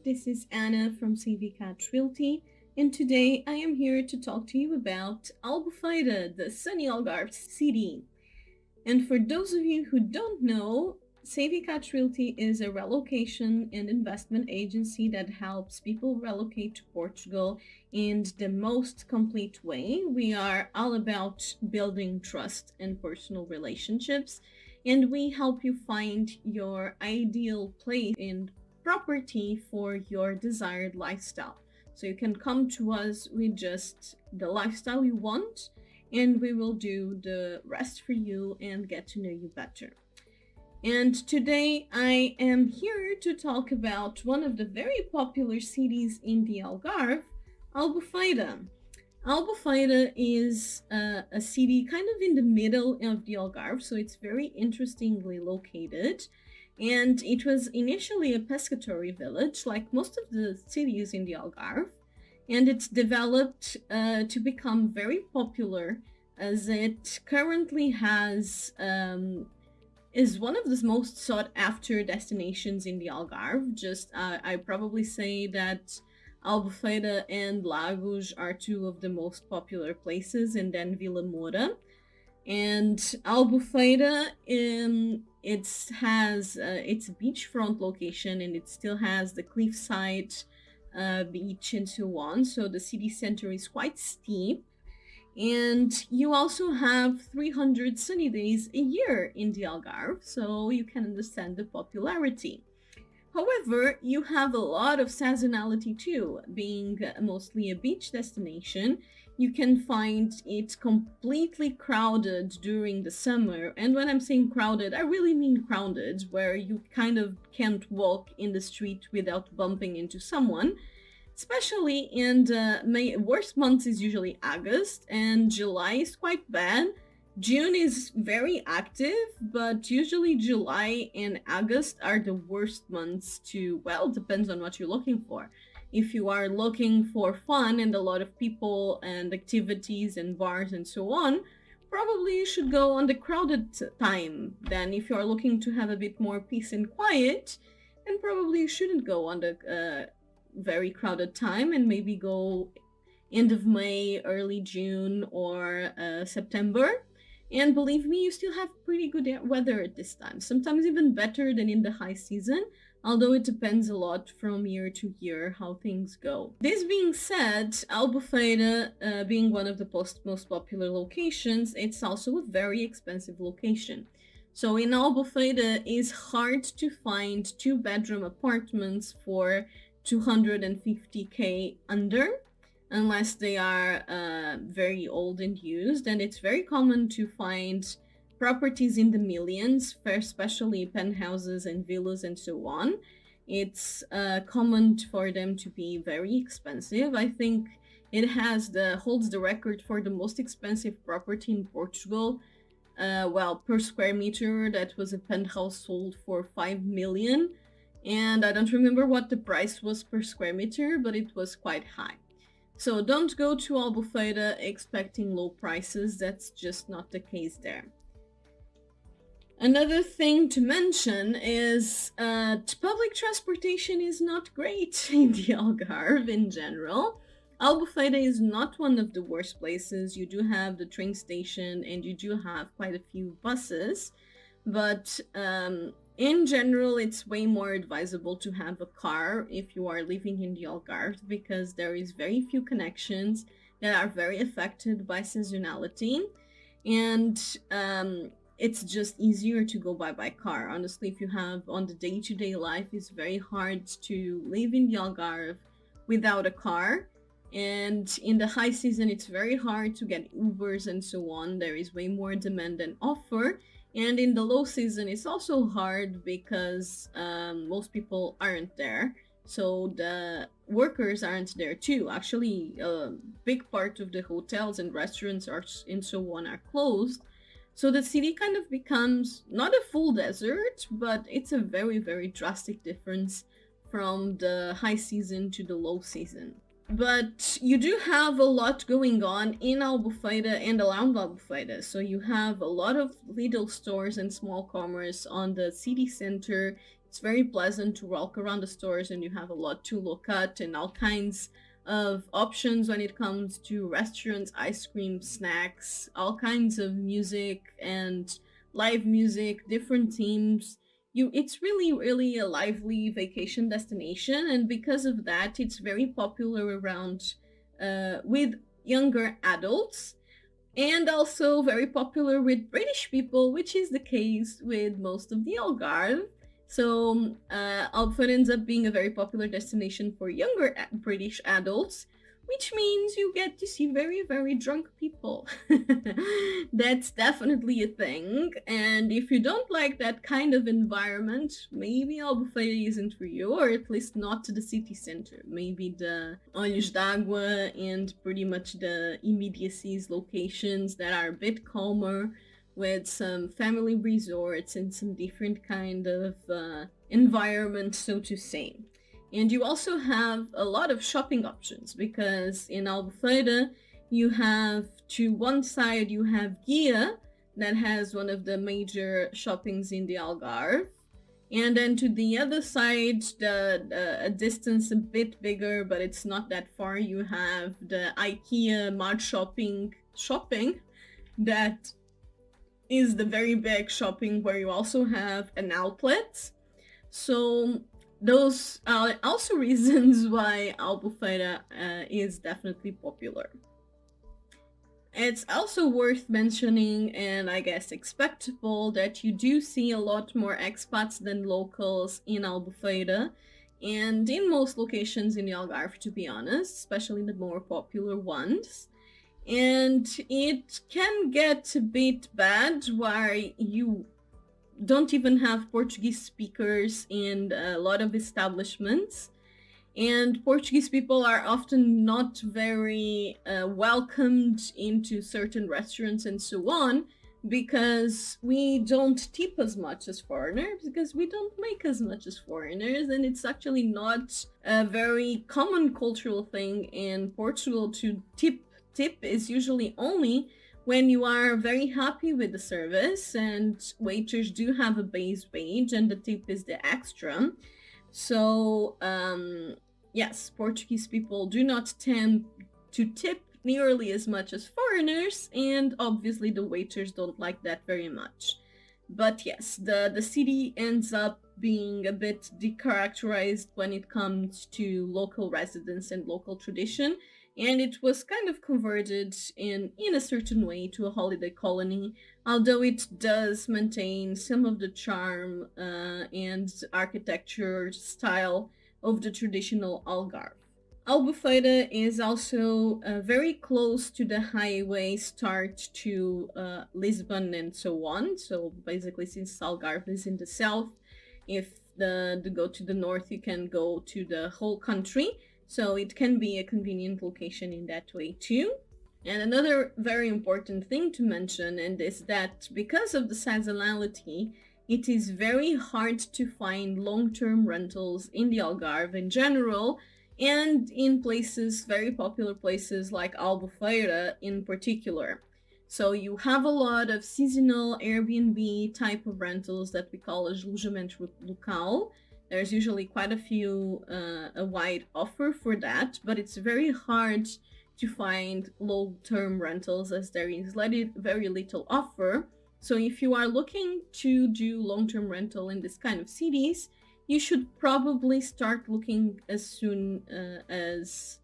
this is Anna from Savvy Cat Realty, and today I am here to talk to you about Albufeira, the sunny Algarve city. And for those of you who don't know, Savvy Cat Realty is a relocation and investment agency that helps people relocate to Portugal in the most complete way. We are all about building trust and personal relationships, and we help you find your ideal place in property for your desired lifestyle. So you can come to us with just the lifestyle you want, and we will do the rest for you and get to know you better. And today I am here to talk about one of the very popular cities in the Algarve, Albufeira. Albufeira is a city kind of in the middle of the Algarve, so it's very interestingly located. And it was initially a pescatory village, like most of the cities in the Algarve, and it's developed to become very popular as it currently has is one of the most sought after destinations in the Algarve. I probably say that Albufeira and Lagos are two of the most popular places, and then Vila Moura. And Albufeira, it's a beachfront location, and it still has the cliffside beach and so on. So the city center is quite steep. And you also have 300 sunny days a year in the Algarve, so you can understand the popularity. However, you have a lot of seasonality too. Being mostly a beach destination, you can find it completely crowded during the summer. And when I'm saying crowded, I really mean crowded, where you kind of can't walk in the street without bumping into someone. Especially in the worst months is usually August, and July is quite bad. June is very active, but usually July and August are the worst months to, well, depends on what you're looking for. If you are looking for fun and a lot of people and activities and bars and so on, probably you should go on the crowded time. Then if you are looking to have a bit more peace and quiet, then probably you shouldn't go on the very crowded time, and maybe go end of May, early June, or September. And believe me, you still have pretty good weather at this time, sometimes even better than in the high season, although it depends a lot from year to year how things go. This being said, Albufeira, being one of the most popular locations, it's also a very expensive location. So in Albufeira, it's hard to find two-bedroom apartments for 250k under, unless they are very old and used. And it's very common to find properties in the millions, especially penthouses and villas and so on. It's common for them to be very expensive. I think it holds the record for the most expensive property in Portugal. Per square meter, that was a penthouse sold for 5 million. And I don't remember what the price was per square meter, but it was quite high. So don't go to Albufeira expecting low prices. That's just not the case there. Another thing to mention is public transportation is not great in the Algarve in general. Albufeira is not one of the worst places. You do have the train station, and you do have quite a few buses, but in general, it's way more advisable to have a car if you are living in the Algarve, because there is very few connections that are very affected by seasonality, and it's just easier to go by car. Honestly, if you have on the day-to-day life, it's very hard to live in the Algarve without a car. And in the high season, it's very hard to get Ubers and so on. There is way more demand than offer. And in the low season, it's also hard because most people aren't there. So the workers aren't there too. Actually, a big part of the hotels and restaurants and so on are closed. So the city kind of becomes not a full desert, but it's a very, very drastic difference from the high season to the low season. But you do have a lot going on in Albufeira and around Albufeira. So you have a lot of little stores and small commerce on the city center. It's very pleasant to walk around the stores, and you have a lot to look at and all kinds of options when it comes to restaurants, ice cream, snacks, all kinds of music and live music, different teams. It's really a lively vacation destination, and because of that, it's very popular around with younger adults, and also very popular with British people, which is the case with most of the Algarve. So, Albufeira ends up being a very popular destination for younger British adults, which means you get to see very drunk people. That's definitely a thing. And if you don't like that kind of environment, maybe Albufeira isn't for you, or at least not to the city center. Maybe the Olhos d'Água and pretty much the immediacies locations that are a bit calmer, with some family resorts and some different kind of environment, so to say. And you also have a lot of shopping options, because in Albufeira you have, to one side you have Guia, that has one of the major shoppings in the Algarve, and then to the other side, a distance a bit bigger, but it's not that far, you have the IKEA Mart shopping that is the very big shopping, where you also have an outlet. So those are also reasons why Albufeira is definitely popular. It's also worth mentioning, and I guess expectable, that you do see a lot more expats than locals in Albufeira, and in most locations in the Algarve, to be honest, especially the more popular ones. And it can get a bit bad where you don't even have Portuguese speakers in a lot of establishments, and Portuguese people are often not very welcomed into certain restaurants and so on, because we don't tip as much as foreigners, because we don't make as much as foreigners, and it's actually not a very common cultural thing in Portugal to tip. Tip is usually only when you are very happy with the service, and waiters do have a base wage and the tip is the extra. So yes, Portuguese people do not tend to tip nearly as much as foreigners, and obviously the waiters don't like that very much. But yes, the city ends up being a bit decharacterized when it comes to local residents and local tradition, and it was kind of converted in a certain way to a holiday colony, although it does maintain some of the charm and architecture style of the traditional Algarve. Albufeira is also very close to the highway start to Lisbon and so on. So basically, since Algarve is in the south, if the go to the north, you can go to the whole country. So it can be a convenient location in that way too. And another very important thing to mention, and is that because of the seasonality, it is very hard to find long-term rentals in the Algarve in general, and in places, very popular places like Albufeira in particular. So you have a lot of seasonal Airbnb type of rentals that we call alojamento local. There's usually quite a few, a wide offer for that, but it's very hard to find long-term rentals, as there is very little offer. So if you are looking to do long-term rental in this kind of cities, you should probably start looking as soon as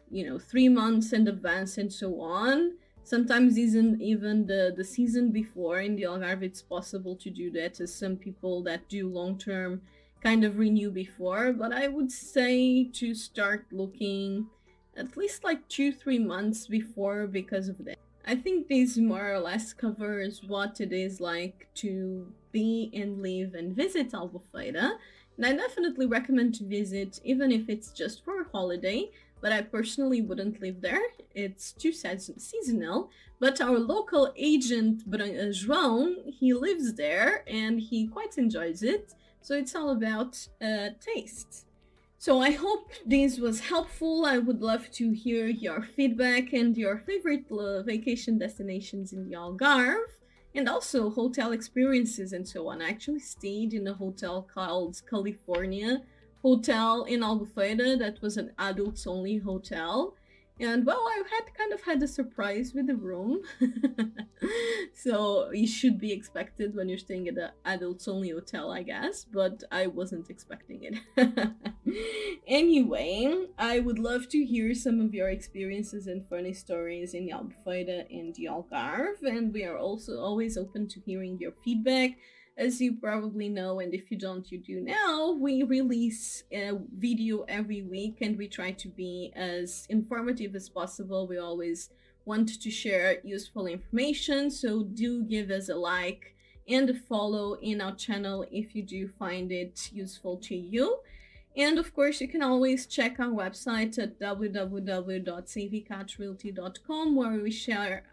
3 months in advance and so on. Sometimes even the season before. In the Algarve, it's possible to do that, as some people that do long-term kind of renew before, but I would say to start looking at least like 2-3 months before, because of that. I think this more or less covers what it is like to be and live and visit Albufeira, and I definitely recommend to visit, even if it's just for a holiday, but I personally wouldn't live there. It's too seasonal, but our local agent, João, he lives there and he quite enjoys it. So it's all about taste. So I hope this was helpful. I would love to hear your feedback and your favorite vacation destinations in the Algarve. and also hotel experiences and so on. I actually stayed in a hotel called California Hotel in Albufeira. That was an adults only hotel. And well, I had kind of had a surprise with the room. So you should be expected when you're staying at an adults only hotel, I guess, but I wasn't expecting it. Anyway, I would love to hear some of your experiences and funny stories in the Albufeira and the Algarve, and we are also always open to hearing your feedback. As you probably know, and if you don't, you do now, we release a video every week and we try to be as informative as possible. We always want to share useful information, so do give us a like and a follow in our channel if you do find it useful to you. And of course, you can always check our website at www.savvycatrealty.com, where we share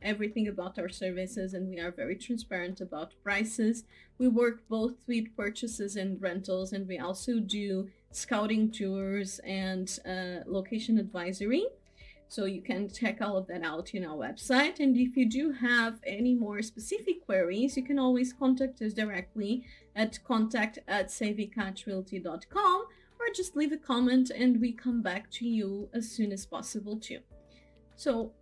everything about our services and we are very transparent about prices. We work both with purchases and rentals, and we also do scouting tours and location advisory. So you can check all of that out in our website. And if you do have any more specific queries, you can always contact us directly at contact@savvycatrealty.com, or just leave a comment and we come back to you as soon as possible too. So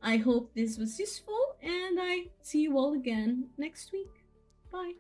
I hope this was useful, and I see you all again next week. Bye.